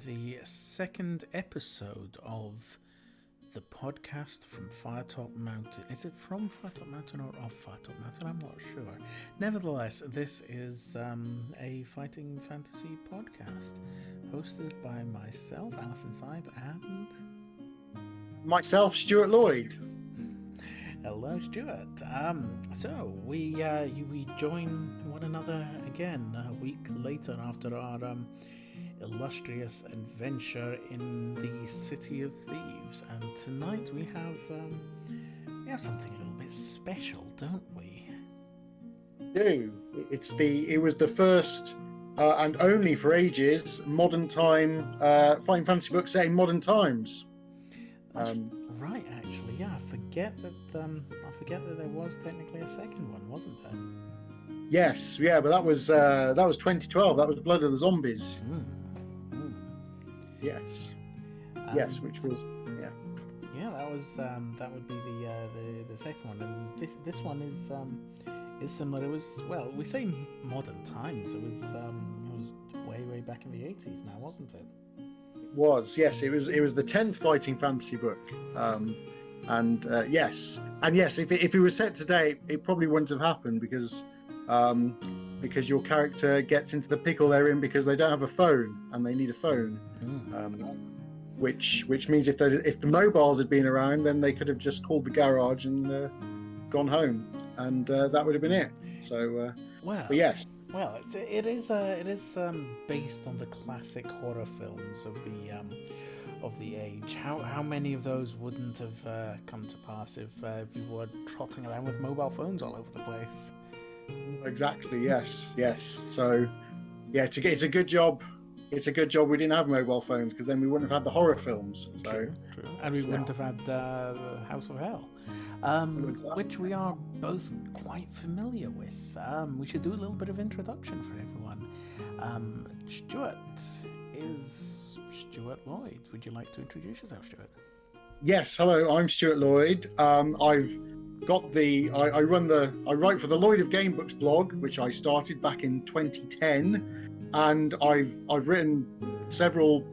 the second episode of the podcast from Firetop Mountain. Is it from Firetop Mountain or off Firetop Mountain? I'm not sure. Nevertheless, this is a fighting fantasy podcast hosted by myself, Alison, Cybe, and myself, Stuart, Lloyd. Hello, Stuart. So we join one another again a week later after our illustrious adventure in the City of Thieves, and tonight we have something a little bit special, don't we? It was the first and only for ages modern time fighting fantasy book set in modern times. Right, actually, yeah. I forget that there was technically a second one, wasn't there? Yes, yeah, but that was 2012. That was Blood of the Zombies. Yes, which was that would be the second one, and this one is similar. It was, well, we say modern times. It was way back in the 80s now, wasn't it? It was, yes. It was the 10th fighting fantasy book, yes, if it was set today, it probably wouldn't have happened because your character gets into the pickle they're in because they don't have a phone and they need a phone. Which means if the mobiles had been around, then they could have just called the garage and gone home, and that would have been it. So, but yes. Well, it is based on the classic horror films of the age. How many of those wouldn't have come to pass if we were trotting around with mobile phones all over the place? Exactly. Yes. So, yeah, it's a good job. It's a good job we didn't have mobile phones, because then we wouldn't have had the horror films. So, true. And we wouldn't have had House of Hell, which we are both quite familiar with. We should do a little bit of introduction for everyone. Stuart is Stuart Lloyd. Would you like to introduce yourself, Stuart? Yes. Hello, I'm Stuart Lloyd. I've got I write for the Lloyd of Gamebooks blog, which I started back in 2010. And I've written several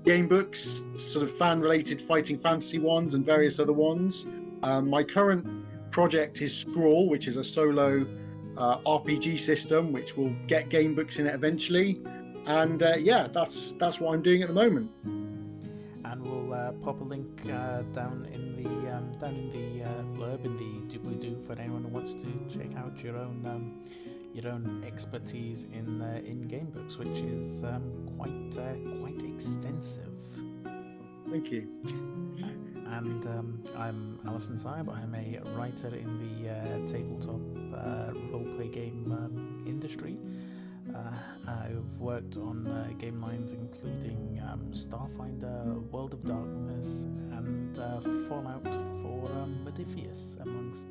game books, sort of fan-related fighting fantasy ones and various other ones. My current project is Scrawl, which is a solo RPG system, which will get game books in it eventually. And that's what I'm doing at the moment. And we'll pop a link down in the blurb in the doobly-doo for anyone who wants to check out your own expertise in game books, which is quite extensive. Thank you. And I'm Alison Cybe. I'm a writer in the tabletop roleplay game industry. I've worked on game lines including Starfinder, World of Darkness, and Fallout for Modifius, amongst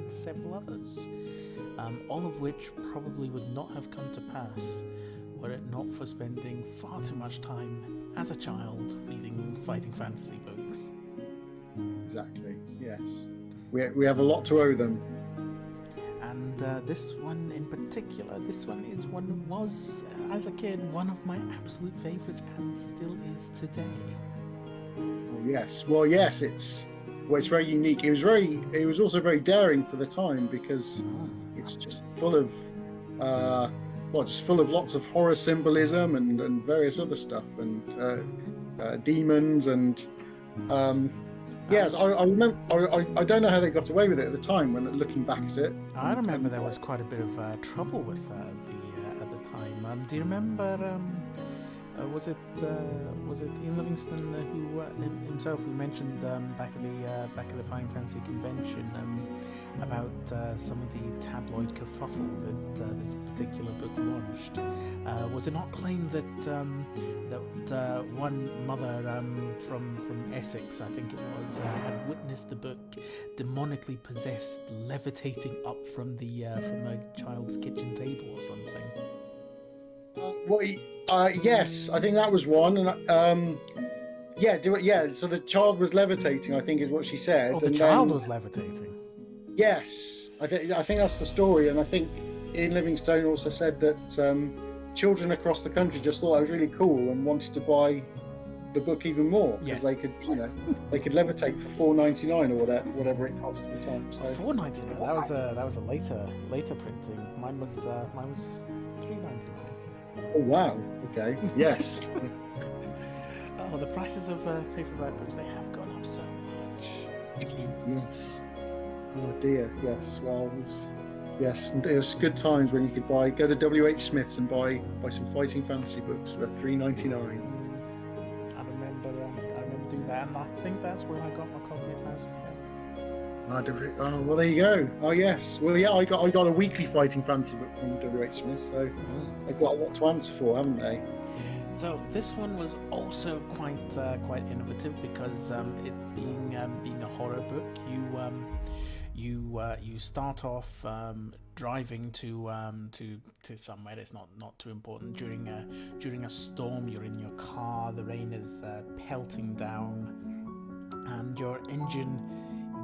several others. All of which probably would not have come to pass were it not for spending far too much time as a child reading fighting fantasy books. Exactly, yes. We have a lot to owe them. And this one in particular, was, as a kid, one of my absolute favourites and still is today. Oh, yes. Well, yes, it's very unique. It was also very daring for the time, because it's just full of lots of horror symbolism and various other stuff, and demons and yes. I remember. I don't know how they got away with it at the time. When looking back at it, I remember there was quite a bit of trouble with at the time. Do you remember? Was it Ian Livingstone who himself who mentioned back at the Fighting Fantasy convention about some of the tabloid kerfuffle that this particular book launched? Was it not claimed that one mother from Essex, I think it was, had witnessed the book demonically possessed, levitating up from a child's kitchen table or something? Yes, I think that was one, and so the child was levitating, I think is what she said. Oh, the child was levitating. Yes, I think that's the story, and I think Ian Livingstone also said that children across the country just thought I was really cool and wanted to buy the book even more because they could, they could levitate for $4.99 or whatever it cost at the time. So $4.99. That was a later printing. Mine was $3.99. Oh wow. Okay. Yes. Oh, the prices of paperback books, they have gone up so much. Yes. Oh dear. Yes. Well, it was good times when you could go to WH Smith's and buy some fighting fantasy books for $3.99. I remember doing that, and I think that's where I got my copy of House of Hell. Oh well, there you go. Oh yes. Well, yeah, I got a weekly fighting fantasy book from WH Smith, so they've got a lot to answer for, haven't they? So this one was also quite innovative because it being a horror book, you start off driving to somewhere that's not too important. During a storm, you're in your car, the rain is pelting down, and your engine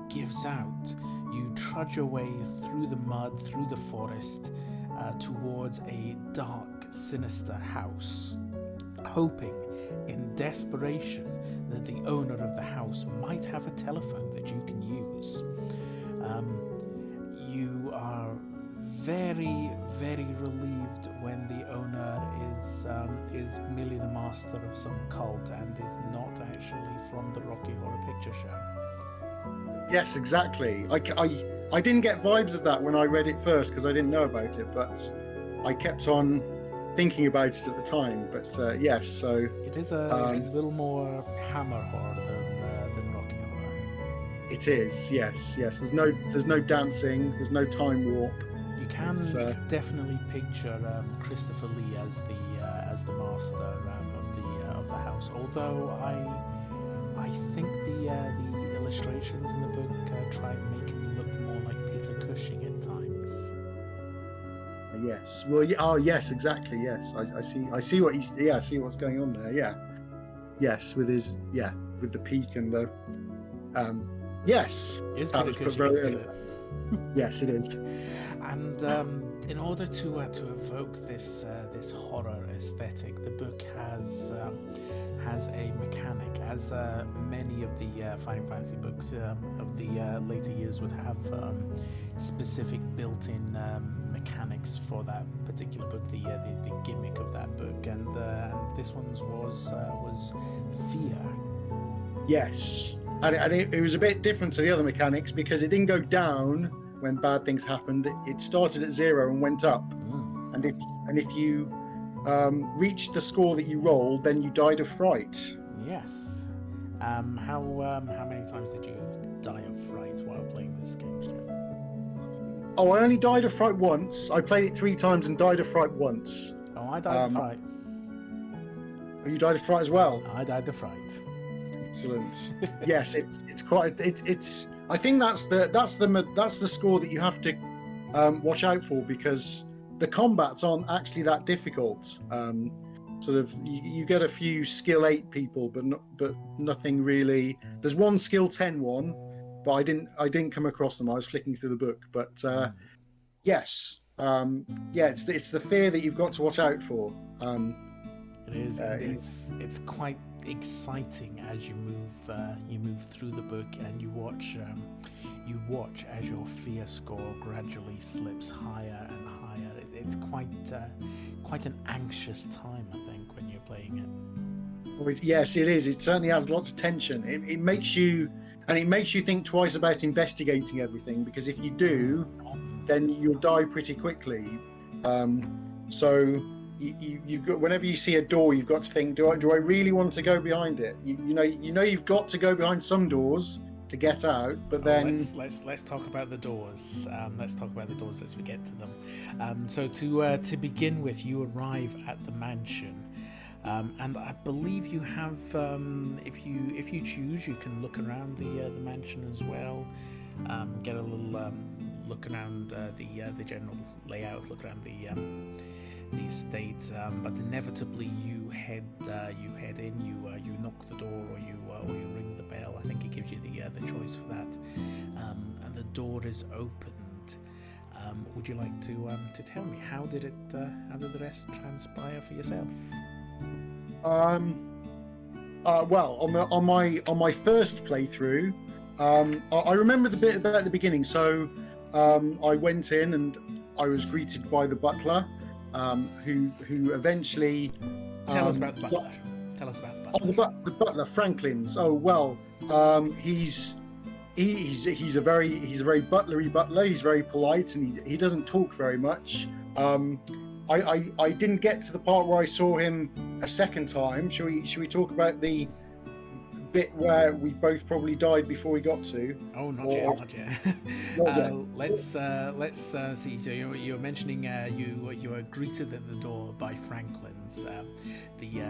gives out. You trudge away through the mud, through the forest, towards a dark, sinister house, hoping in desperation that the owner of the house might have a telephone that you can use. You are very, very relieved when the owner is merely the master of some cult and is not actually from the Rocky Horror Picture Show. Yes, exactly. I didn't get vibes of that when I read it first because I didn't know about it, but I kept on thinking about it at the time. But yes, so it is a little more hammer horror than Rocky Horror. It is, yes. There's no dancing. There's no time warp. You can definitely picture Christopher Lee as the master of the house. Although I think the illustrations in the book try and make him look more like Peter Cushing at times. Yes. Well. Yeah, oh, yes. Exactly. Yes. I see. I see what I see what's going on there. Yeah. Yes. With the peak and the. Yes. That was very early. Yes, it is. And in order to evoke this horror aesthetic, the book has a mechanic, as many of the Final Fantasy books of the later years would have specific built-in mechanics for that particular book, the gimmick of that book, and this one's was fear. Yes, and it was a bit different to the other mechanics because it didn't go down when bad things happened. It started at 0 and went up, and if you reached the score that you rolled, then you died of fright. Yes. How many times did you die of fright while playing this game, Stuart? Oh, I only died of fright once. I played it 3 times and died of fright once. Oh, I died of fright. Oh, you died of fright as well? I died of fright. Excellent. Yes, it's quite. It's. I think that's the score that you have to watch out for because the combats aren't actually that difficult. Sort of, you get a few skill 8 people, but nothing really. There's one skill 10 one, but I didn't come across them. I was flicking through the book, but yes, it's the fear that you've got to watch out for. It is. It's quite exciting as you move through the book and you watch as your fear score gradually slips higher and higher. It's quite an anxious time, I think, when you're playing it. Yes, it is. It certainly has lots of tension. It makes you think twice about investigating everything because if you do, then you'll die pretty quickly. So you've got, whenever you see a door, you've got to think: do I really want to go behind it? You know you've got to go behind some doors to get out, but then let's talk about the doors. Let's talk about the doors as we get to them. So to begin with, you arrive at the mansion, and I believe you have, if you choose, you can look around the mansion as well. Get a little look around the general layout, look around the estate, but inevitably you head in, you knock the door or you ring the bell. I think it gives you the choice for that, and the door is opened Would you like to tell me how did the rest transpire for yourself? Well, on my first playthrough, I remember the bit about the beginning. So I went in and I was greeted by the butler, who eventually Tell us about the butler. Tell us about the butler. the butler, Franklin's. Oh well, he's a very butlery butler. He's very polite and he doesn't talk very much. I didn't get to the part where I saw him a second time. Should we talk about the bit where we both probably died before we got to? Oh, not yet. Let's see. So you were mentioning you were greeted at the door by Franklin's, the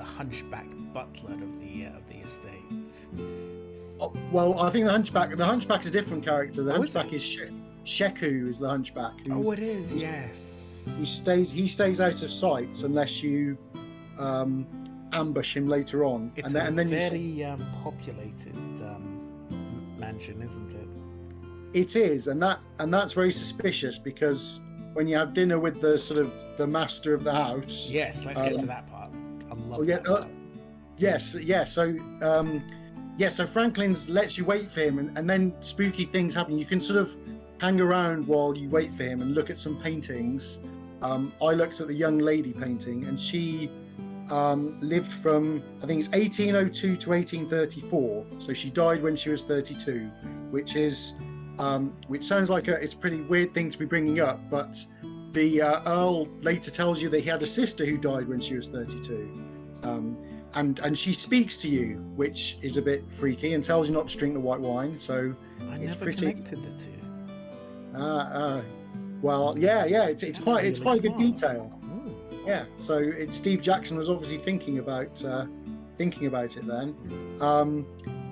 hunchback butler of the estate. Oh, well, I think the hunchback is a different character. The hunchback is Sheku is the hunchback. Oh, it is. Yes. He stays out of sight unless you ambush him later on. It's and then very populated mansion, isn't it? It is, and that's very suspicious because when you have dinner with the master of the house. Yes, let's get to that part. I love that part. Yes, yeah. So Franklin's lets you wait for him, and then spooky things happen. You can sort of hang around while you wait for him and look at some paintings. I looked at the young lady painting, and she lived from, I think it's 1802 to 1834. So she died when she was 32, which sounds like it's a pretty weird thing to be bringing up, but the Earl later tells you that he had a sister who died when she was 32. And she speaks to you, which is a bit freaky, and tells you not to drink the white wine. So I it's never pretty. Connected the two. Well, yeah, it's quite a good detail. Ooh. Yeah, so Steve Jackson was obviously thinking about it then.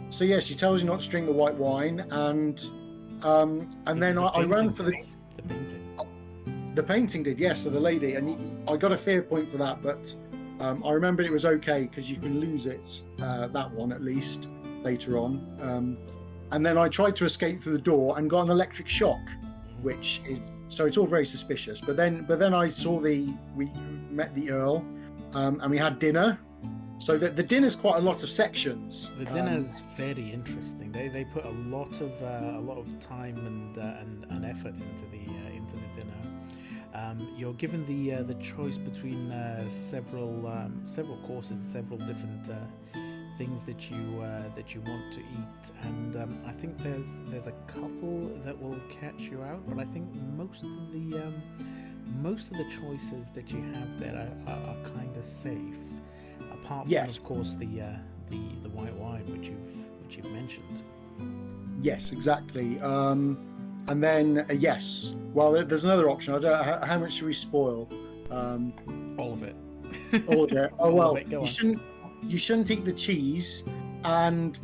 So yeah, she tells you not to drink the white wine, and then I ran for the painting. The painting did, yes, of the lady, and I got a fair point for that, but I remembered it was okay because you can lose it, that one at least, later on. And then I tried to escape through the door and got an electric shock, which is, so it's all very suspicious. But then I saw we met the Earl, and we had dinner. So the dinner's quite a lot of sections. The dinner's very interesting. They put a lot of time and effort into the dinner. You're given the choice between several courses, several different things that you want to eat, and I think there's a couple that will catch you out, but I think most of the choices that you have there are kind of safe, apart from of course the white wine which you've mentioned. Yes, exactly. And then yes, well, there's another option. I don't know how much should we spoil. All of it. All of it. Oh well, you shouldn't eat the cheese, and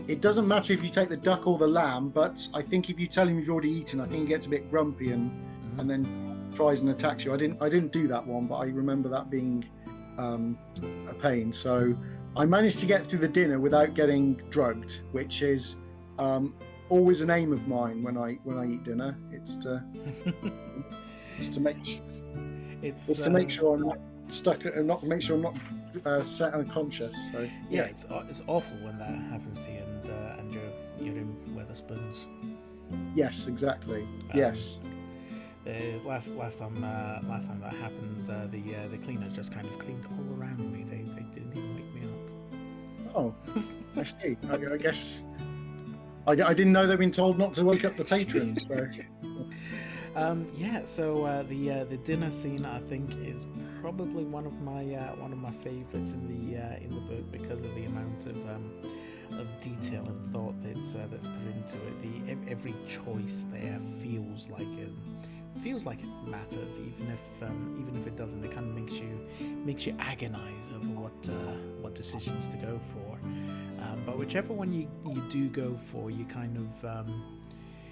it doesn't matter if you take the duck or the lamb, but I think if you tell him you've already eaten, I think he gets a bit grumpy and then tries and attacks you. I didn't do that one, but I remember that being a pain. So I managed to get through the dinner without getting drugged, which is always an aim of mine when I eat dinner. It's to make sure I'm not stuck, and not make sure I'm not set unconscious. So yeah, it's awful when that happens to you, and you're in Wetherspoons. Yes, exactly. Yes. Last time that happened, the cleaners just kind of cleaned all around me. They didn't even wake me up. Oh, I see. I guess I didn't know they'd been told not to wake up the patrons. So. So the dinner scene, I think, is probably one of my favorites in the book because of the amount of detail and thought that's put into it. Every choice there feels like it matters, even if it doesn't. It kind of makes you agonize over what decisions to go for. But whichever one you do go for, you kind of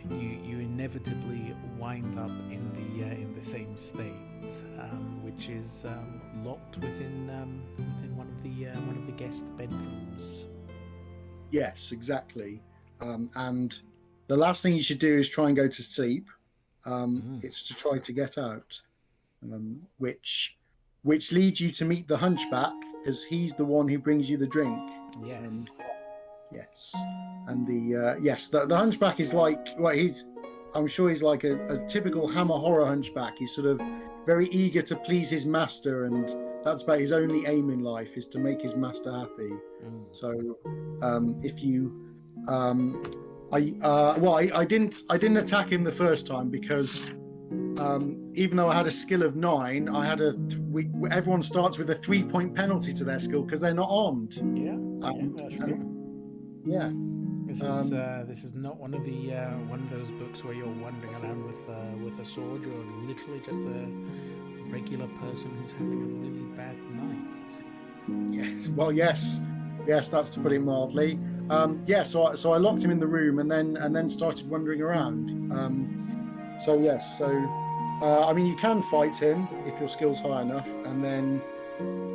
you inevitably wind up in the same state, which is locked within one of the guest bedrooms. Yes, exactly. And the last thing you should do is try and go to sleep. It's to try to get out, which leads you to meet the hunchback, because he's the one who brings you the drink. Yes. Yes, and the hunchback is like, well, I'm sure he's like a typical Hammer horror hunchback. He's sort of very eager to please his master, and that's about his only aim in life, is to make his master happy. So if you I didn't attack him the first time, because even though I had a skill of 9, I had everyone starts with a 3-point penalty to their skill because they're not armed. That's true. Yeah. This is not one of those books where you're wandering around with a sword. You're literally just a regular person who's having a really bad night. Yes. Well, yes, that's to put it mildly. So I locked him in the room and then started wandering around. I mean, you can fight him if your skill's high enough, and then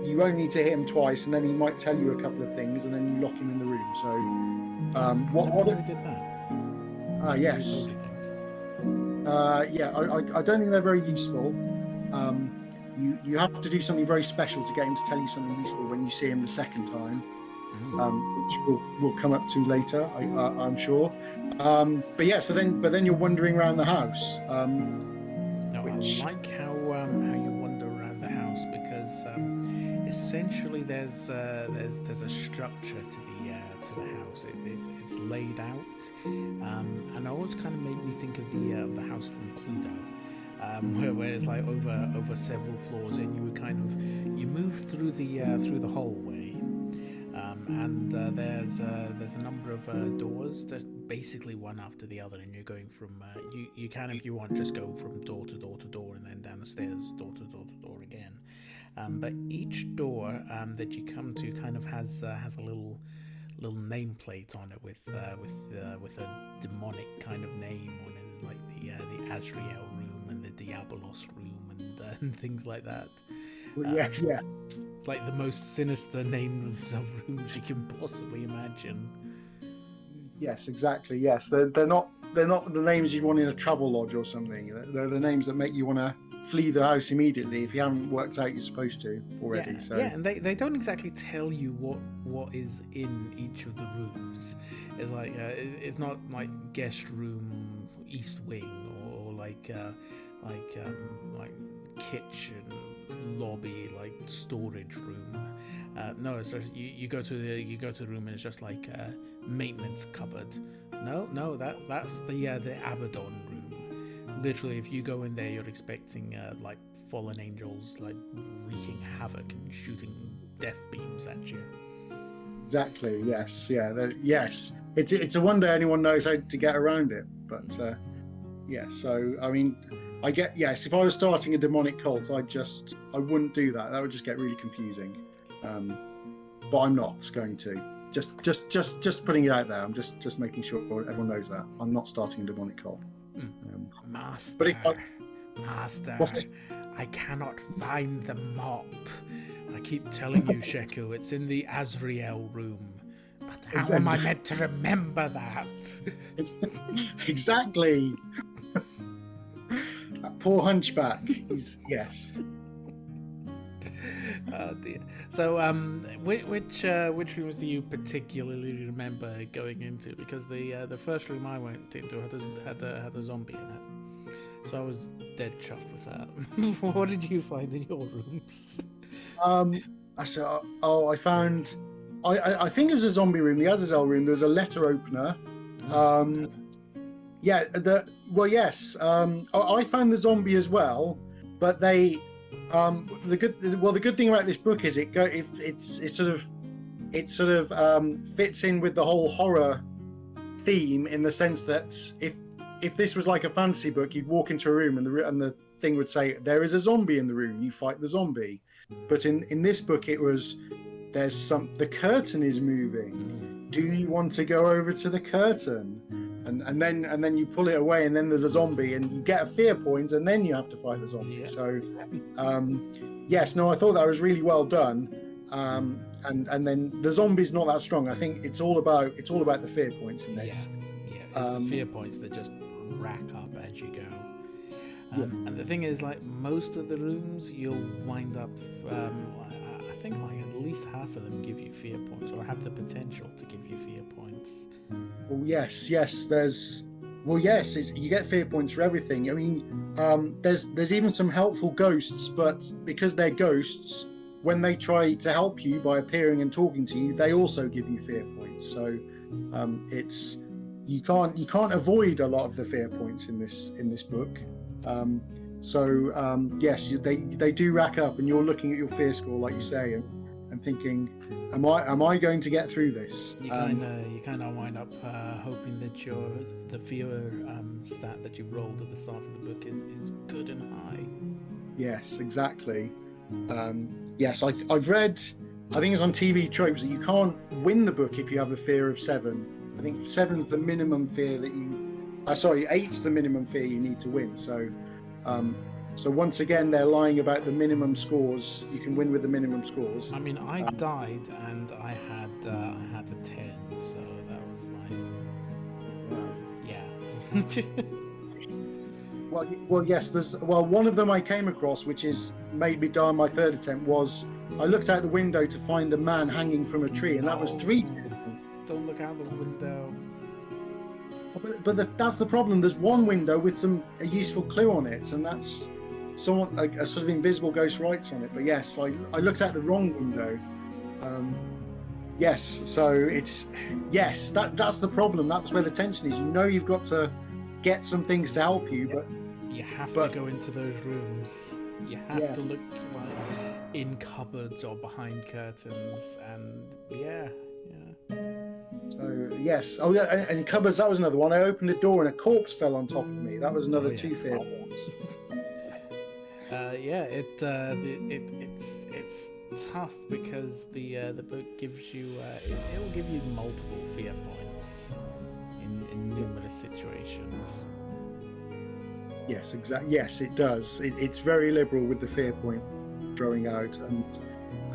you only need to hit him twice, and then he might tell you a couple of things, and then you lock him in the room. So, what did that? Yes. I don't think they're very useful. You have to do something very special to get him to tell you something useful when you see him the second time, which we'll come up to later, I'm sure. So then you're wandering around the house. I like how you wander around the house, because essentially there's a structure to the house. It's laid out, and it always kind of made me think of the house from Cluedo, where it's like over several floors, and you move through the hallway, and there's a number of doors. There's basically one after the other, and you're going from you can, if you want, just go from door to door to door, and then down the stairs, door to door to door again. But each door that you come to kind of has a little nameplate on it with a demonic kind of name on it, like the Azrael room and the Diabolos room and things like that. Yes. It's like the most sinister names of rooms you can possibly imagine. Yes, exactly. Yes, they're not the names you want in a travel lodge or something. They're the names that make you want to flee the house immediately if you haven't worked out you're supposed to already. And they don't exactly tell you what is in each of the rooms. It's like it's not like guest room, east wing, or like kitchen, lobby, like storage room. No, it's just, you go to the room and it's just like a maintenance cupboard. No, that's the Abaddon room. Literally, if you go in there, you're expecting like fallen angels, like wreaking havoc and shooting death beams at you. Exactly. Yes. Yeah. Yes. It's a wonder anyone knows how to get around it. But yeah. So I mean, if I was starting a demonic cult, I wouldn't do that. That would just get really confusing. But I'm not going to. Just putting it out there. I'm just making sure everyone knows that I'm not starting a demonic cult. Master, I cannot find the mop. I keep telling you, Sheku, it's in the Azrael room. But how am I meant to remember that? Exactly. That poor hunchback. Yes. Oh dear. So, which rooms do you particularly remember going into? Because the first room I went into had a zombie in it, so I was dead chuffed with that. What did you find in your rooms? I found. I think it was a zombie room, the Azazel room. There was a letter opener. I found the zombie as well, but they. The good thing about this book is it sort of fits in with the whole horror theme, in the sense that if this was like a fantasy book, you'd walk into a room and the thing would say, there is a zombie in the room, you fight the zombie. But in this book it was, the curtain is moving, do you want to go over to the curtain? And then you pull it away, and then there's a zombie, and you get a fear point, and then you have to fight the zombie. Yeah. So, I thought that was really well done. And then the zombie's not that strong. I think it's all about the fear points in this. Yeah. It's the fear points that just rack up as you go. And the thing is, like, most of the rooms, you'll wind up, I think like at least half of them give you fear points, or have the potential to give you fear points. Well, yes, you get fear points for everything. I mean, there's even some helpful ghosts, but because they're ghosts, when they try to help you by appearing and talking to you, they also give you fear points. So it's you can't avoid a lot of the fear points in this book. Yes, they do rack up, and you're looking at your fear score, like you say, and thinking, am I going to get through this? You kind of wind up hoping that the fear stat that you rolled at the start of the book is good and high. Yes, exactly. Yes, I've read, I think it's on TV Tropes, that you can't win the book if you have a fear of 7. I think 7's the minimum fear that you. 8's the minimum fear you need to win. So once again, they're lying about the minimum scores. You can win with the minimum scores. I mean, I died and I had a 10, so that was like, yeah. Well, yes. One of them I came across, which is made me die on my 3rd attempt, was I looked out the window to find a man hanging from a tree, and that was 3. Don't look out the window. But that's the problem. There's one window with a useful clue on it, and that's someone a sort of invisible ghost writes on it. But yes, I looked out the wrong window. Yes, so that's the problem. That's where the tension is. You know you've got to get some things to help you, but you have to go into those rooms. You have to look like in cupboards or behind curtains, and yeah. So yes, and cupboards. That was another one. I opened a door and a corpse fell on top of me. That was another 2 fear points. It's tough because the book gives you it'll give you multiple fear points in numerous situations. Yes, exactly. Yes, it does. It's very liberal with the fear point throwing out,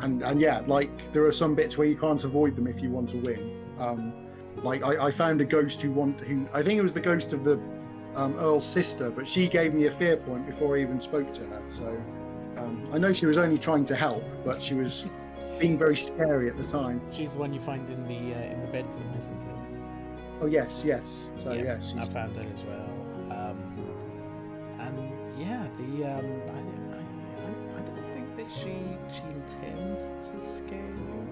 and yeah, like there are some bits where you can't avoid them if you want to win. Like I found a ghost who I think it was the ghost of the Earl's sister, but she gave me a fear point before I even spoke to her. So I know she was only trying to help, but she was being very scary at the time. She's the one you find in the bedroom, isn't it? Oh yes. So yes, I found her as well. And yeah, I don't think that she intends to scare you.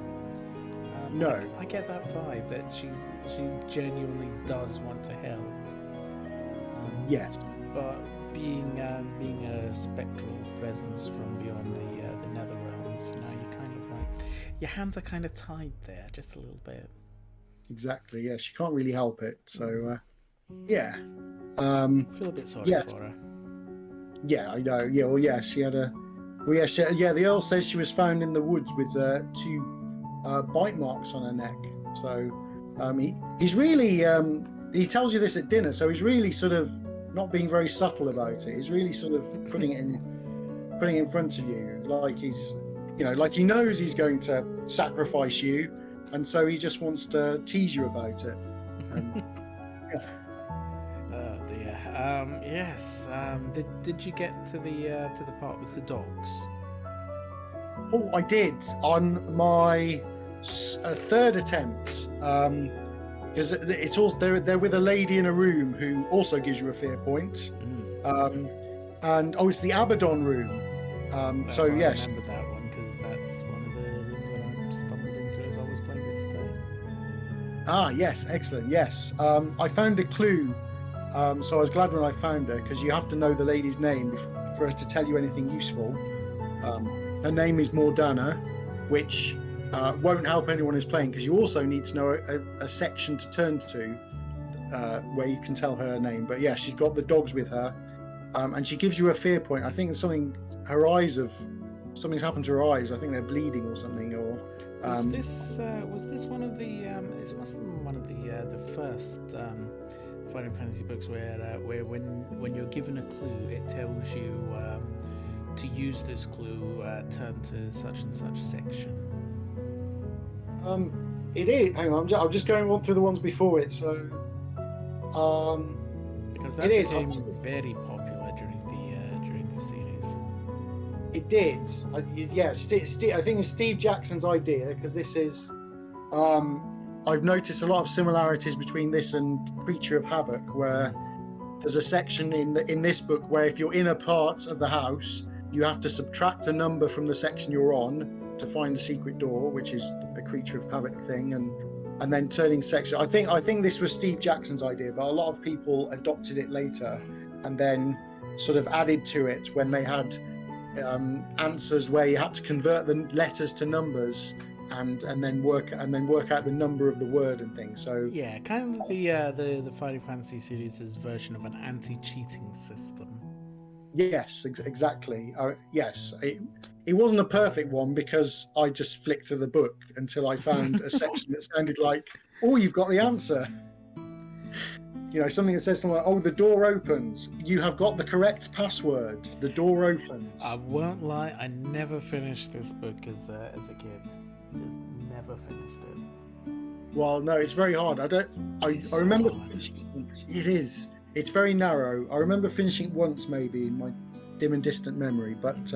No, I get that vibe that she genuinely does want to help. Yes, but being a spectral presence from beyond the nether realms, you kind of like your hands are kind of tied there just a little bit. Exactly. Yeah, she can't really help it. So yeah. Feel a bit sorry for her. Yeah, I know. Yeah, well, yeah, she had a. Well, yeah, the Earl says she was found in the woods with 2 bite marks on her neck. So he's really he tells you this at dinner, so he's really sort of not being very subtle about it. He's really sort of putting it in front of you, like he's like he knows he's going to sacrifice you, and so he just wants to tease you about it. And, yeah. Oh dear. Yes. Did you get to the part with the dogs? Oh, I did on my 3rd attempt. Because it's also they're with a lady in a room who also gives you a fear point. And it's the Abaddon room. So yes. I remember that one because that's one of the rooms that I stumbled into as I was playing this today. Ah, yes, excellent. Yes, I found a clue. So I was glad when I found her, because you have to know the lady's name for her to tell you anything useful. Her name is Morgana, which won't help anyone who's playing, because you also need to know a section to turn to where you can tell her name. But yeah, she's got the dogs with her, and she gives you a fear point. I think it's something's happened to her eyes. I think they're bleeding or something. Or was this one of the? This must have been one of the first Final Fantasy books where when you're given a clue, it tells you to use this clue, turn to such and such section. It is. Hang on, I'm just going on through the ones before it. So, because that became very popular It did. I think it's Steve Jackson's idea, because this is. I've noticed a lot of similarities between this and Creature of Havoc, where there's a section in this book where if you're in a part of the house, you have to subtract a number from the section you're on to find a secret door, which is a Creature of Havoc thing, and then turning section. I think this was Steve Jackson's idea, but a lot of people adopted it later and then sort of added to it when they had answers where you had to convert the letters to numbers and then work out the number of the word and things. So yeah, kind of the Final Fantasy series' version of an anti-cheating system. Yes, exactly. Yes, it wasn't a perfect one because I just flicked through the book until I found a section that sounded like, "Oh, you've got the answer." You know, something that says something like, "Oh, the door opens. You have got the correct password. The door opens." I won't lie, I never finished this book as a kid. Just never finished it. Well, no, it's very hard. I remember finishing it. It is. It's very narrow. I remember finishing it once, maybe in my dim and distant memory. But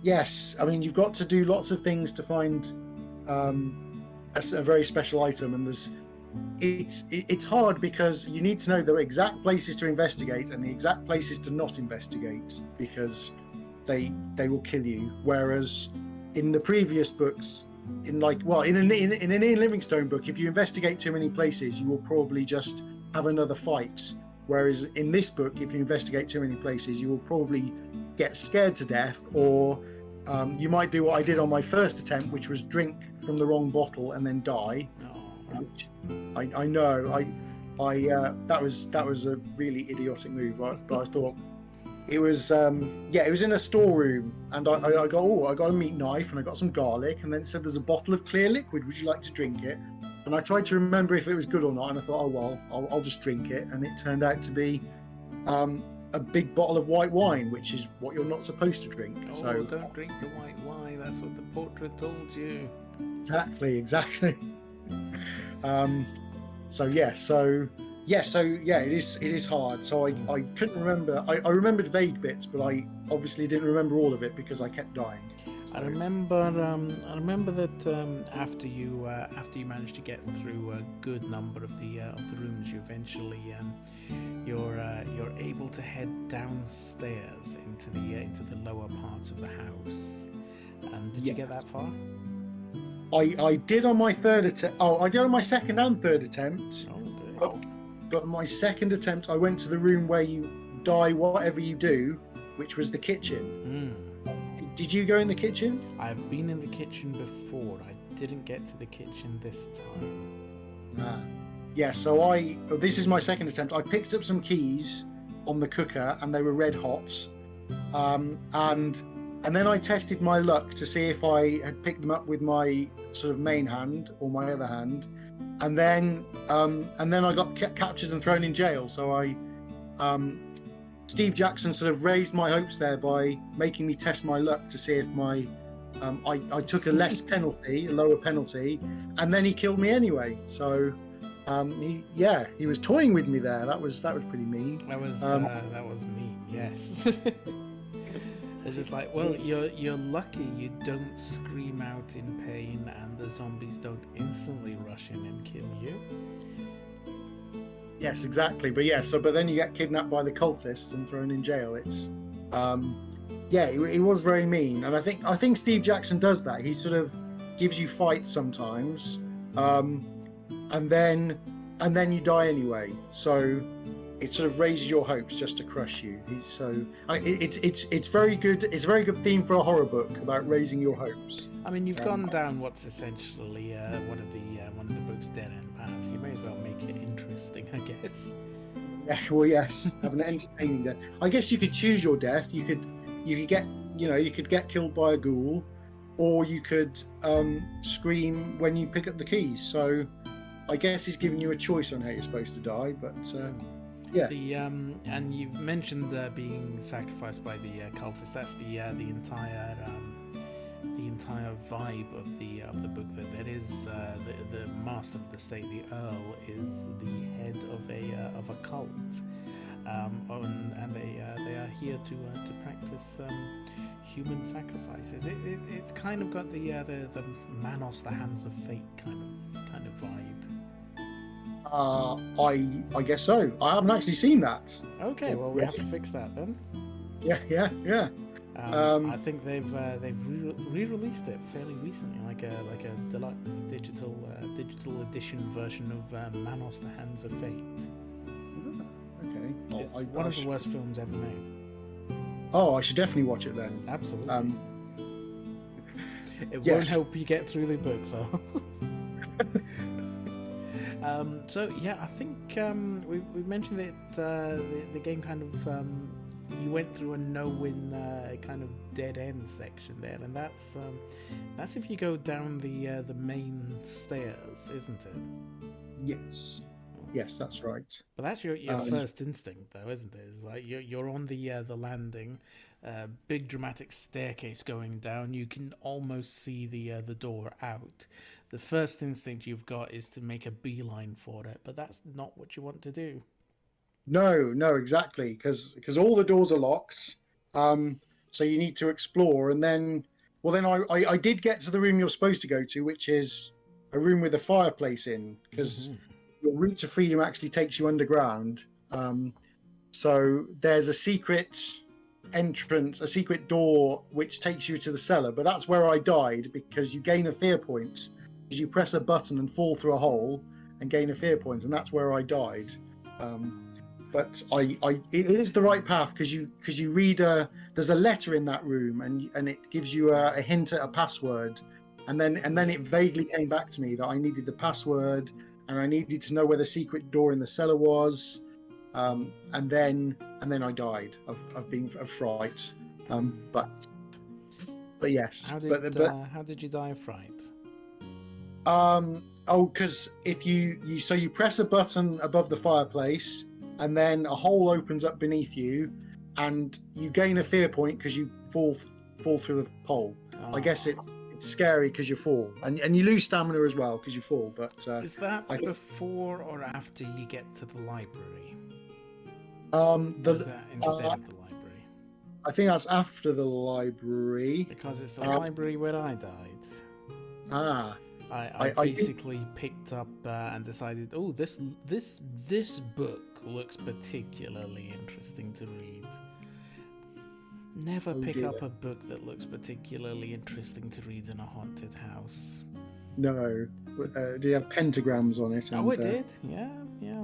yes, I mean, you've got to do lots of things to find a very special item, and it's hard because you need to know the exact places to investigate and the exact places to not investigate, because they will kill you. Whereas in the previous books, in an Ian Livingstone book, if you investigate too many places, you will probably just have another fight. Whereas in this book, if you investigate too many places, you will probably get scared to death, or you might do what I did on my first attempt, which was drink from the wrong bottle and then die. Which I know that was a really idiotic move, but I thought it was it was in a storeroom, and I got a meat knife and I got some garlic, and then it said there's a bottle of clear liquid, would you like to drink it? And I tried to remember if it was good or not, and I thought, oh well, I'll just drink it, and it turned out to be a big bottle of white wine, which is what you're not supposed to drink. Oh, so don't drink the white wine, that's what the portrait told you. Exactly. It is hard. So I couldn't remember. I remembered vague bits, but I obviously didn't remember all of it because I kept dying. So. I remember that after you managed to get through a good number of the rooms, you eventually you're able to head downstairs into the lower parts of the house. Did you get that far? I did on my third attempt. Oh, I did on my second and third attempt. Oh, but my second attempt, I went to the room where you die whatever you do, which was the kitchen. Did you go in the kitchen? I've been in the kitchen before. I didn't get to the kitchen this time. Yeah, so this is my second attempt. I picked up some keys on the cooker and they were red hot. And then I tested my luck to see if I had picked them up with my sort of main hand or my other hand, and then I got captured and thrown in jail. So Steve Jackson sort of raised my hopes there by making me test my luck to see if I took a lower penalty, and then he killed me anyway. So he was toying with me there. That was pretty mean. That was mean. Yes. It's just like, well, you're lucky you don't scream out in pain and the zombies don't instantly rush in and kill you. Yes, exactly. But then you get kidnapped by the cultists and thrown in jail. It's he was very mean, and I think Steve Jackson does that. He sort of gives you fights sometimes, and then you die anyway. So it sort of raises your hopes just to crush you. It's very good. It's a very good theme for a horror book about raising your hopes. I mean, you've gone down what's essentially one of the book's dead end paths. You may as well make it interesting, I guess. Yeah, well, yes, have an entertaining death. I guess you could choose your death. You could get killed by a ghoul, or you could scream when you pick up the keys. So I guess he's giving you a choice on how you're supposed to die, but. Yeah. And you've mentioned being sacrificed by the cultists. That's the entire vibe of the book. That is the master of the state, the Earl, is the head of a cult, and they are here to practice human sacrifices. It's kind of got the Manos, the Hands of Fate kind of vibe. I guess so. I haven't actually seen that. Okay, well we have to fix that then. Yeah. I think they've re-released it fairly recently, like a deluxe digital edition version of Manos, the Hands of Fate. Okay. It's one of the worst films ever made. Oh, I should definitely watch it then. Absolutely. It won't help you get through the book, though. So yeah, I think we mentioned that the game kind of you went through a no-win kind of dead end section there, and that's if you go down the main stairs, isn't it? Yes, that's right. But that's your first instinct, though, isn't it? It's like you're on the landing, big dramatic staircase going down. You can almost see the door out. The first instinct you've got is to make a beeline for it, but that's not what you want to do. No, exactly, because all the doors are locked. So you need to explore, and then I did get to the room you're supposed to go to, which is a room with a fireplace in, because your route to freedom actually takes you underground. So there's a secret entrance, a secret door which takes you to the cellar, but that's where I died, because you gain a fear point because you press a button and fall through a hole and gain a fear point, and that's where I died. But it is the right path, because you read there's a letter in that room, and it gives you a hint at a password, and then it vaguely came back to me that I needed the password, and I needed to know where the secret door in the cellar was, and then I died of fright. But yes. How did you die of fright? Because if you press a button above the fireplace, and then a hole opens up beneath you, and you gain a fear point because you fall through the hole. I guess it's scary because you fall, and you lose stamina as well because you fall. But is that before or after you get to the library? Is that instead of the library? I think that's after the librry. Because it's the library where I died. I basically picked up and decided, oh, this book looks particularly interesting to read. Never pick up a book that looks particularly interesting to read in a haunted house. No. Do you have pentagrams on it? Oh, it did. Yeah.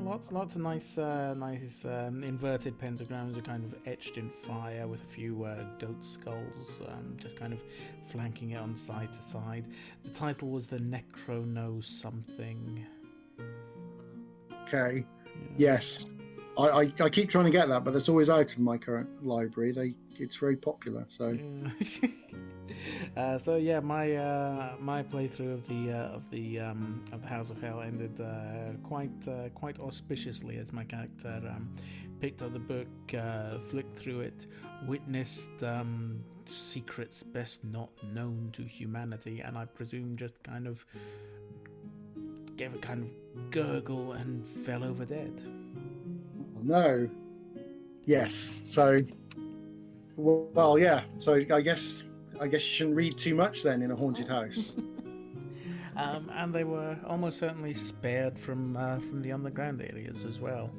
Lots of nice inverted pentagrams are kind of etched in fire with a few goat skulls, just kind of flanking it on side to side. The title was the Necrono something. Okay. Yeah. Yes. I keep trying to get that, but it's always out of my current library. It's very popular, so. So yeah, my playthrough of the House of Hell ended quite auspiciously, as my character picked up the book, flicked through it, witnessed secrets best not known to humanity, and I presume just kind of gave a kind of gurgle and fell over dead. No. Yes. So. Well, yeah. So I guess you shouldn't read too much then in a haunted house. And they were almost certainly spared from the underground areas as well.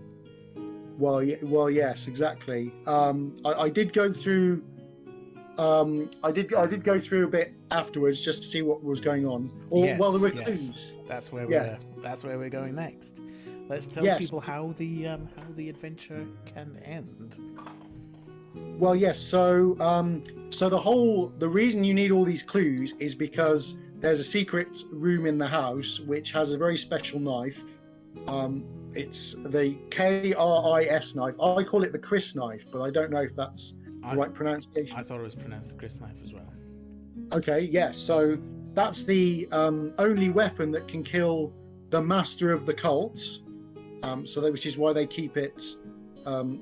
Well, yes, exactly. I did go through. I did go through a bit afterwards just to see what was going on. There were clues. That's where we're going next. Let's tell people how the adventure can end. Well, yes. So the reason you need all these clues is because there's a secret room in the house which has a very special knife. It's the KRIS knife. I call it the Chris knife, but I don't know if that's the right pronunciation. I thought it was pronounced the Chris knife as well. Okay, yes. So that's the only weapon that can kill the master of the cult. Which is why they keep it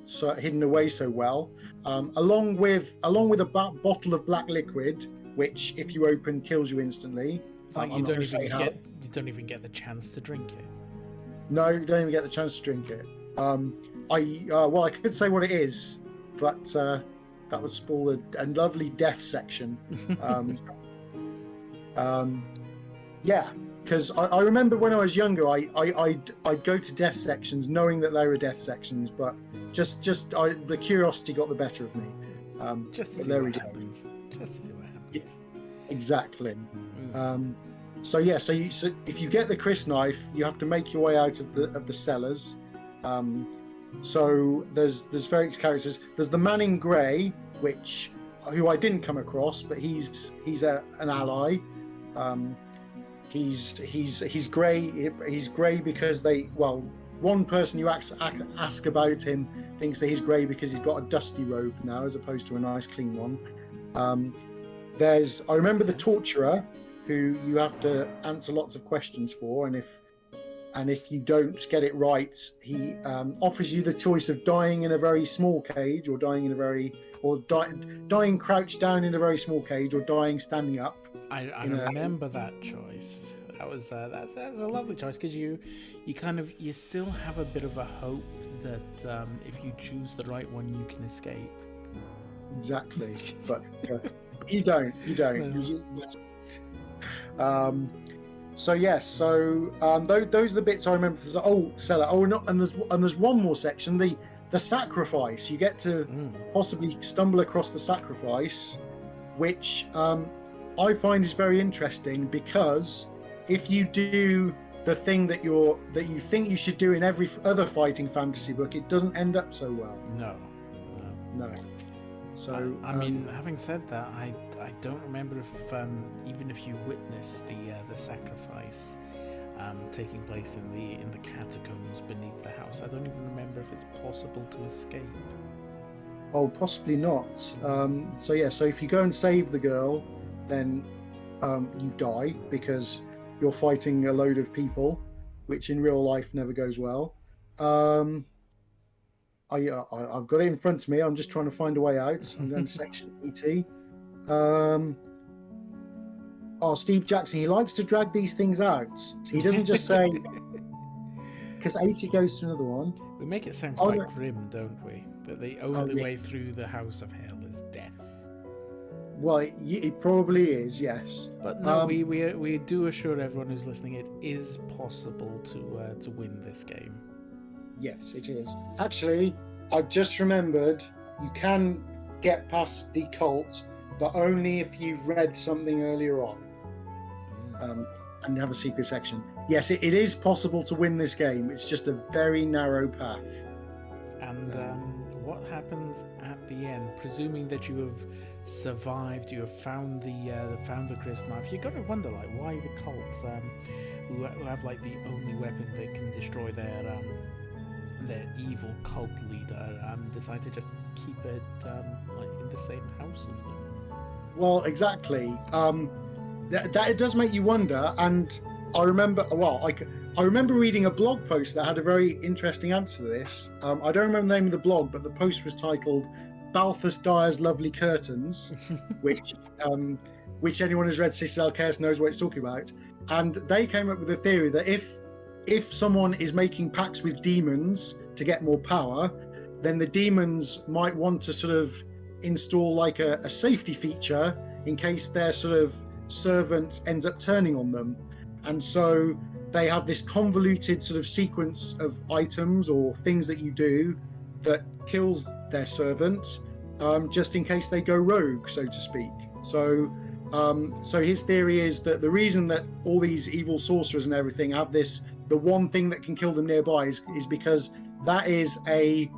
so hidden away so well. Along with a bottle of black liquid, which if you open kills you instantly. You don't even get the chance to drink it. No, you don't even get the chance to drink it. Well, I could say what it is, but that would spoil a lovely death section. Yeah, because I remember when I was younger, I'd go to death sections knowing that they were death sections, but the curiosity got the better of me. Just to see there what we go. happens. Just to see what happens. Yeah, exactly. So if you get the Chris knife, you have to make your way out of the cellars. So there's various characters. There's the man in grey, who I didn't come across, but he's an ally. He's grey. He's grey because one person you ask about him thinks that he's grey because he's got a dusty robe now as opposed to a nice clean one. I remember the torturer, who you have to answer lots of questions for, and if you don't get it right, he offers you the choice of dying in a very small cage, or dying crouched down in a very small cage, or dying standing up. I remember that choice. That's a lovely choice, because you still have a bit of a hope that if you choose the right one, you can escape. Exactly, but you don't. So yes, those are the bits I remember. Cellar. And there's one more section, the sacrifice. You get to possibly stumble across the sacrifice, which I find is very interesting, because if you do the thing that you think you should do in every other fighting fantasy book, it doesn't end up so well. No. So I mean, having said that, I don't remember if even if you witness the sacrifice taking place in the catacombs beneath the house, I don't even remember if it's possible to escape. Oh, possibly not. So if you go and save the girl, then you die because you're fighting a load of people, which in real life never goes well. I've got it in front of me. I'm just trying to find a way out. I'm going to section ET. Steve Jackson, he likes to drag these things out. He doesn't just say, because 80 goes to another one. We make it sound quite grim, don't we? That the only way through the house of hell is death. Well, it probably is, yes. But no, we do assure everyone who's listening it is possible to win this game. Yes, it is. Actually, I've just remembered you can get past the cult, but only if you've read something earlier on. And have a secret section. Yes, it is possible to win this game. It's just a very narrow path. And what happens at the end? Presuming that you have survived, you have found the Chris knife. You're going to wonder, why the cult, who have the only weapon that can destroy their evil cult leader, decide to just keep it in the same house as them. Well, exactly. That it does make you wonder, and I remember. I remember reading a blog post that had a very interesting answer to this. I don't remember the name of the blog, but the post was titled "Balthus Dyer's Lovely Curtains," which anyone who's read Citadel Chaos knows what it's talking about. And they came up with a theory that if someone is making pacts with demons to get more power, then the demons might want to sort of install a safety feature in case their sort of servant ends up turning on them. And so they have this convoluted sort of sequence of items or things that you do that kills their servants, just in case they go rogue, so to speak. So his theory is that the reason that all these evil sorcerers and everything have the one thing that can kill them nearby is because that is a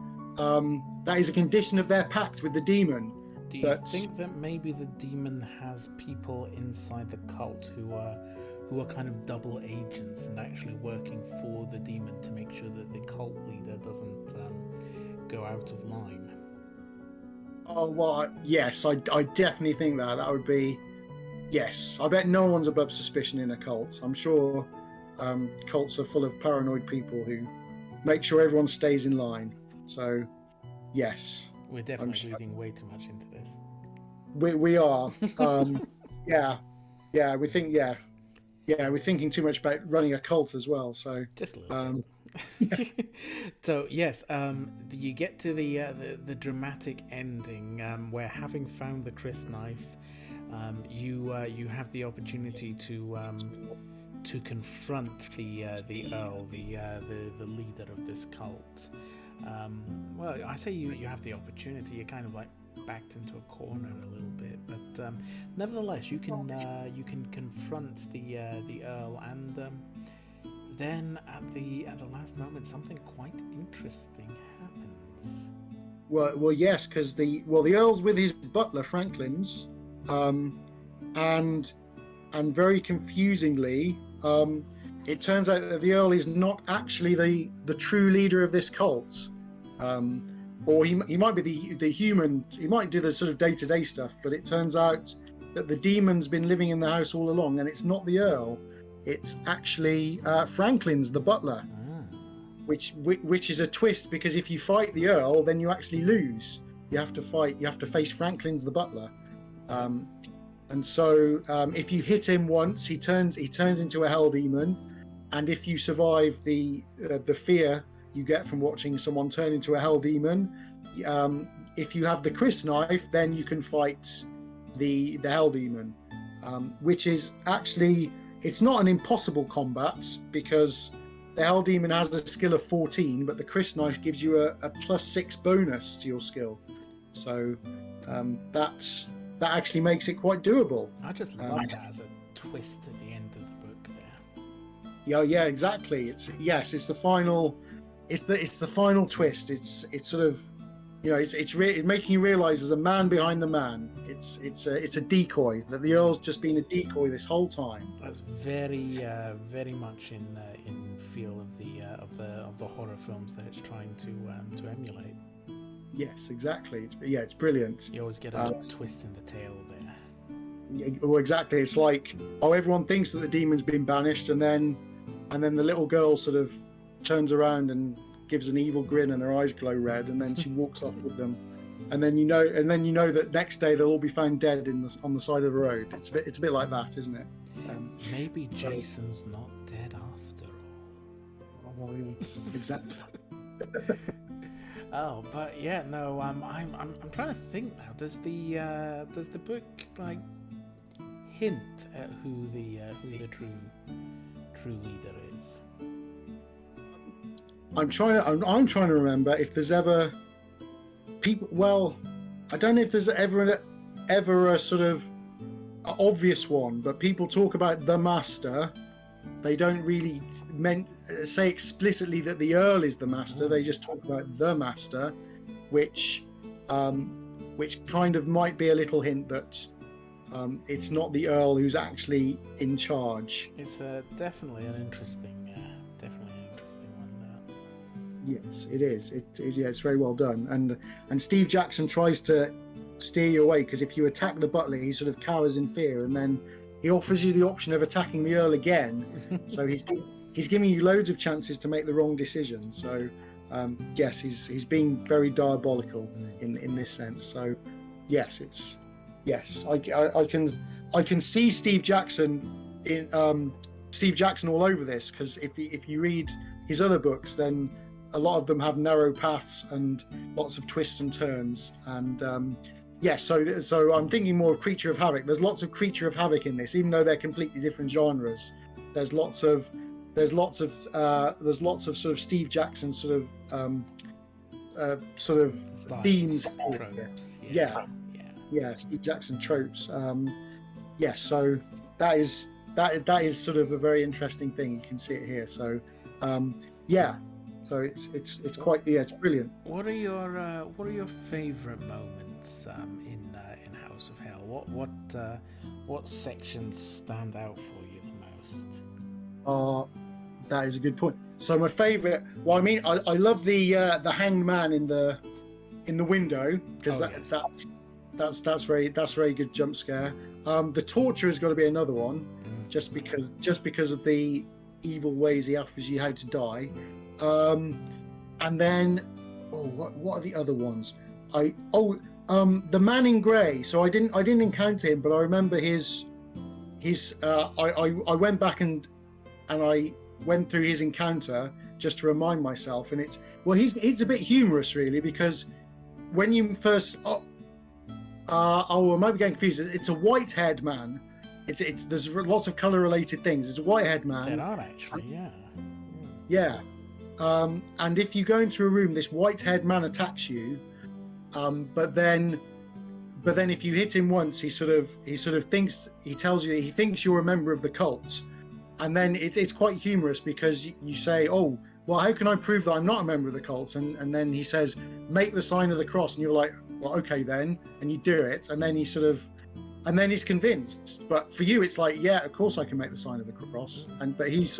condition of their pact with the demon. Do you think that maybe the demon has people inside the cult who are kind of double agents and actually working for the demon to make sure that the cult leader doesn't go out of line? Oh, well, yes, I definitely think that would be... Yes, I bet no one's above suspicion in a cult. I'm sure cults are full of paranoid people who make sure everyone stays in line. So, yes. We're definitely reading way too much into this. We are. We're thinking too much about running a cult as well. So just a little bit. So yes, you get to the dramatic ending where, having found the Chris knife, you have the opportunity to confront the Earl, the leader of this cult. Well, I say you have the opportunity. You're kind of like backed into a corner a little bit, but nevertheless, you can confront the Earl, and then at the last moment, something quite interesting happens. Well, yes, because the Earl's with his butler Franklin's, and very confusingly, it turns out that the Earl is not actually the true leader of this cult. Or he might be the human. He might do the sort of day-to-day stuff, but it turns out that the demon's been living in the house all along, and it's not the Earl. It's actually Franklin's, the butler, which is a twist, because if you fight the Earl, then you actually lose. You have to face Franklin's, the butler, and so if you hit him once, he turns into a hell demon, and if you survive the fear you get from watching someone turn into a hell demon, if you have the Chris knife, then you can fight the hell demon, which is actually, it's not an impossible combat, because the hell demon has a skill of 14, but the Chris knife gives you a +6 bonus to your skill, so that actually makes it quite doable. I just love that as a twist at the end of the book there. Yeah, exactly. It's the final. It's the final twist. It's sort of, it's making you realise there's a man behind the man. It's a decoy, that the Earl's just been a decoy this whole time. That's very much in feel of the horror films that it's trying to emulate. Yes, exactly. It's brilliant. You always get a little twist in the tail there. Well, exactly. It's like, everyone thinks that the demon's been banished, and then the little girl sort of turns around and gives an evil grin, and her eyes glow red, and then she walks off with them, and then you know that next day they'll all be found dead on the side of the road. It's a bit like that, isn't it? Maybe Jason's not dead after all. Oh, well, yes, exactly. Oh, but yeah, no. I'm trying to think now. Does the book like hint at who the true leader is? I'm trying to remember if there's ever people. Well, I don't know if there's ever a sort of obvious one, but people talk about the Master. They don't really say explicitly that the Earl is the Master. They just talk about the Master, which kind of might be a little hint that it's not the Earl who's actually in charge. It's definitely an interesting one there. Yes, it is. Yeah, it's very well done. And Steve Jackson tries to steer you away, because if you attack the butler, he sort of cowers in fear, and then he offers you the option of attacking the Earl again. So he's giving you loads of chances to make the wrong decision. So yes, he's being very diabolical in this sense. So yes, I can see Steve Jackson all over this, because if you read his other books, then a lot of them have narrow paths and lots of twists and turns, and so I'm thinking more of Creature of Havoc. There's lots of Creature of Havoc in this, even though they're completely different genres. There's lots of sort of Steve Jackson sort of themes. Tropes. Yeah, Steve Jackson tropes. So that is sort of a very interesting thing. You can see it here. So so it's quite, it's brilliant. What are your favourite moments in House of Hell? What sections stand out for you the most? That is a good point. So my favourite, I love the hanged man in the window, because that's very good jump scare. The torture has got to be another one, just because of the evil ways he offers you how to die. And then what are the other ones? The man in grey. So I didn't encounter him, but I remember his I went back and I went through his encounter, just to remind myself. And it's a bit humorous really, because when you first I might be getting confused. It's a white-haired man. It's there's lots of color-related things. It's a white-haired man. There are actually, yeah. Yeah. And if you go into a room, this white-haired man attacks you. But then if you hit him once, he sort of tells you he thinks you're a member of the cult. And then it's quite humorous because you say, oh, well, how can I prove that I'm not a member of the cult? And then he says, make the sign of the cross. And you're like, well, okay then. And you do it. And then he's convinced. But for you, it's like, yeah, of course I can make the sign of the cross. But he's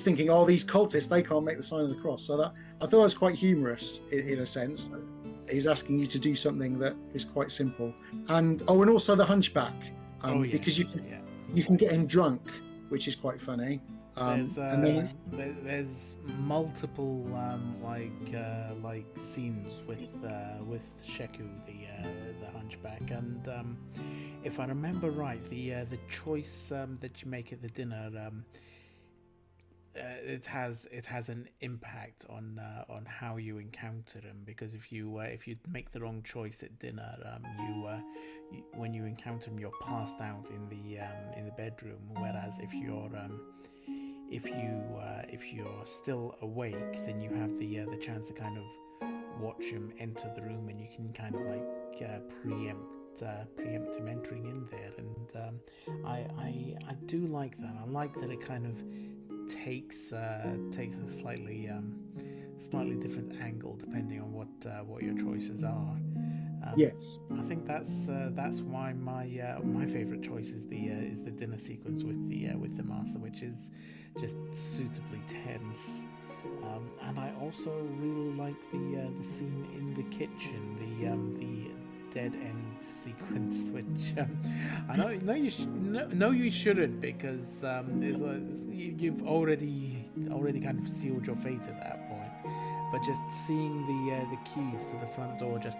thinking, oh, these cultists, they can't make the sign of the cross. So that I thought it was quite humorous in a sense. He's asking you to do something that is quite simple. And also the hunchback, because you can get him drunk, which is quite funny. There's multiple like scenes with Sheku, the hunchback, and if I remember right, the choice that you make at the dinner, it has an impact on how you encounter him, because if you make the wrong choice at dinner, you when you encounter him, you're passed out in the bedroom, whereas if you're still awake, then you have the chance to kind of watch him enter the room, and you can kind of like preempt him entering in there. And I do like that. I like that it kind of takes a slightly different angle depending on what your choices are. Yes, I think that's why my favorite choice is the dinner sequence with the master, which is just suitably tense. And I also really like the scene in the kitchen, the dead end sequence, which you shouldn't, because you've already kind of sealed your fate at that point. But just seeing the keys to the front door just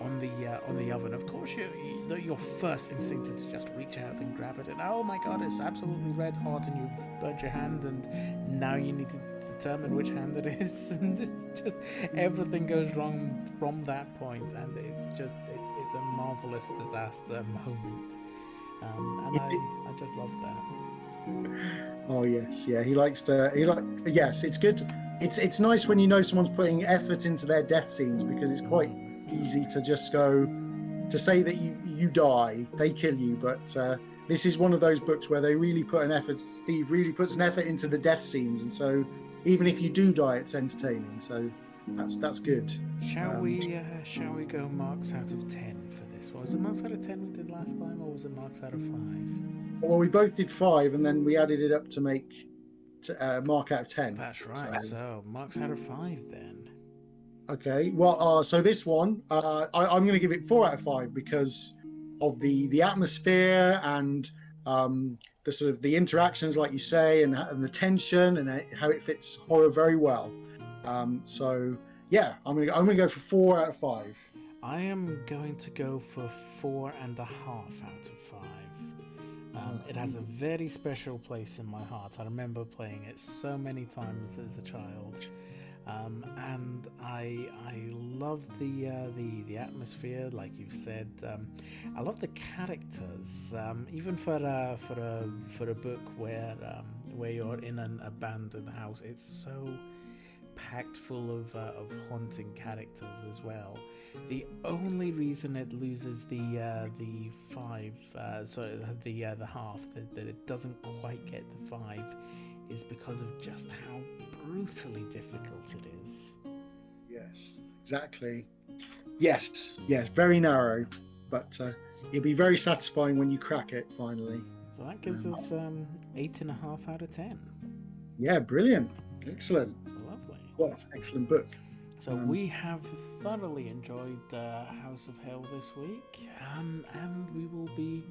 on the oven, of course your first instinct is to just reach out and grab it, and oh my god, it's absolutely red hot, and you've burnt your hand, and now you need to determine which hand it is, and it's just everything goes wrong from that point, and it's a marvelous disaster moment, and I just love that. Oh yes, yeah. Yes, it's good. It's nice when you know someone's putting effort into their death scenes, because it's quite easy to just go to say that you die, they kill you, but this is one of those books where they really put an effort. Steve really puts an effort into the death scenes, and so even if you do die, it's entertaining. So that's good. Shall we go marks out of 10 for this? Was it marks out of 10 we did last time, or was it marks out of 5? Well, we both did 5, and then we added it up to make mark out of 10. That's right. So marks out of 5 then. Okay. Well, so this one, I'm going to give it 4 out of 5 because of the atmosphere and the sort of the interactions, like you say, and the tension and how it fits horror very well. So yeah, I'm gonna go for 4 out of 5. I am going to go for 4.5 out of 5. It has a very special place in my heart. I remember playing it so many times as a child, and I love the atmosphere, like you've said. I love the characters, even for a book where you're in an abandoned house. It's so packed full of haunting characters as well. The only reason it loses the half, that it doesn't quite get the 5, is because of just how brutally difficult it is. Yes, exactly. Yes, very narrow, but it'll be very satisfying when you crack it finally. So that gives us 8.5 out of 10. Yeah, brilliant, excellent. Lovely. Well, it's an excellent book. So we have thoroughly enjoyed House of Hell this week, and we will be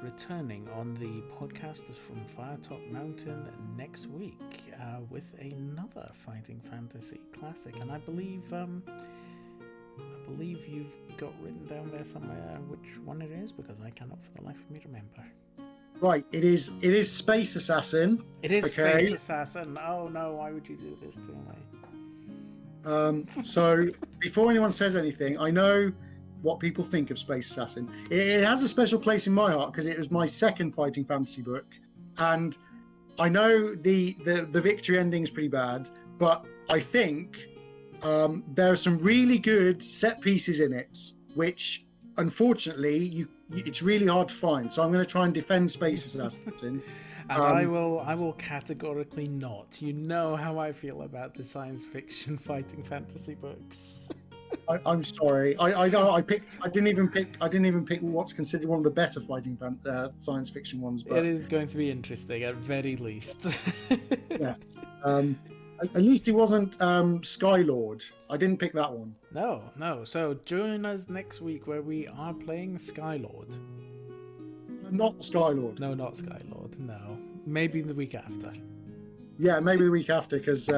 returning on the podcast from Firetop Mountain next week with another fighting fantasy classic. And I believe you've got written down there somewhere which one it is, because I cannot for the life of me remember. Right, it is Space Assassin, It is Okay. Space Assassin. Oh no, why would you do this to me? So before anyone says anything, I know what people think of Space Assassin. It has a special place in my heart because it was my second fighting fantasy book, and I know the victory ending is pretty bad, but I think there are some really good set pieces in it, which unfortunately it's really hard to find. So I'm going to try and defend Space Assassin. And I will categorically not. You know how I feel about the science fiction fighting fantasy books. I'm sorry. I know I didn't even pick what's considered one of the better fighting science fiction ones. But it is going to be interesting at very least. yes. At least he wasn't Skylord. I didn't pick that one. No. So join us next week where we are playing Skylord. Not Skylord. No, not Skylord. No, maybe the week after. Yeah, maybe the week after, because we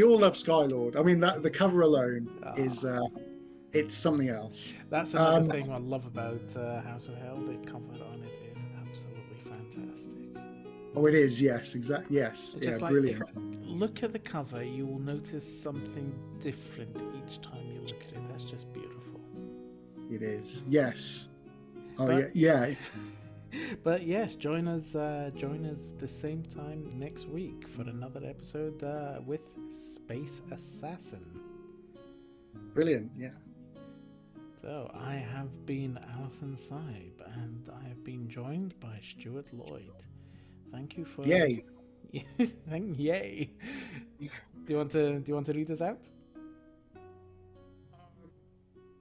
all love Skylord. I mean, that the cover alone is it's something else. That's another thing I love about House of Hell. The cover on it is absolutely fantastic. Oh, it is. Yes, exactly. Yes, It's yeah, just like, brilliant. Look at the cover. You will notice something different each time you look at it. That's just beautiful. It is. Yes. Oh, But- yeah. But yes, join us the same time next week for another episode with Space Assassin. Brilliant. Yeah. So I have been Alison Cybe, and I have been joined by Stuart Lloyd. Thank you for Yay. Yay. Do you want to read us out?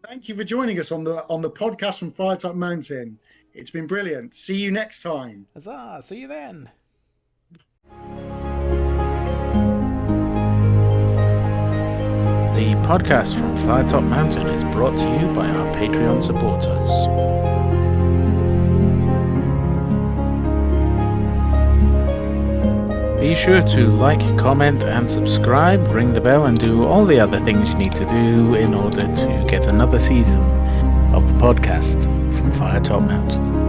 Thank you for joining us on the podcast from Firetop Mountain. It's been brilliant. See you next time. Huzzah! See you then. The podcast from Firetop Mountain is brought to you by our Patreon supporters. Be sure to like, comment and subscribe, ring the bell and do all the other things you need to do in order to get another season of the podcast from Firetop Mountain.